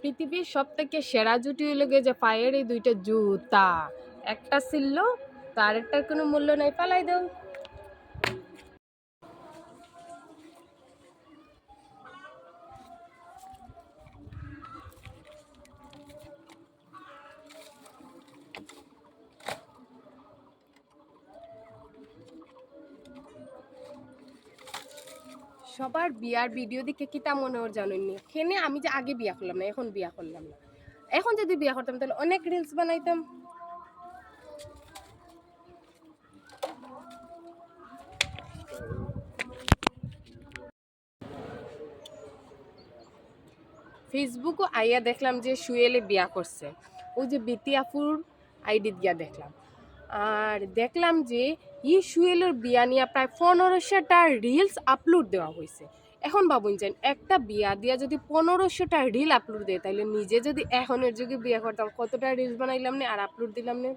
পৃথিবীর সবথেকে সেরা জুটি হলো গিয়ে যে পায়ের এই দুইটা জুতা, একটা ছিল তার একটার কোনো মূল্য নাই, পালাই দাও। সবার বিয়ার ভিডিও দেখে কিতা মনে ওর জানেননি, এখানে আমি যে আগে বিয়া করলাম না, এখন বিয়া করলাম না, এখন যদি বিয়া করতাম তাহলে অনেক রিলস বানাইতাম। ফেসবুকও আইয়া দেখলাম যে সুয়েলে বিয়া করছে, ওই যে বেতি আপুর আইডিত গিয়া দেখলাম, আর দেখলাম যে সুয়েলের বিয়া নিয়ে প্রায় 1500টা রিলস আপলোড দেওয়া হয়েছে। এখন ভাবুন যেন একটা বিয়া দিয়া যদি 1500টা রিল আপলোড দেয়, তাহলে নিজে যদি এখনের যুগে বিয়া করতাম কতটা রিলস বানাইলাম না আর আপলোড দিলাম না।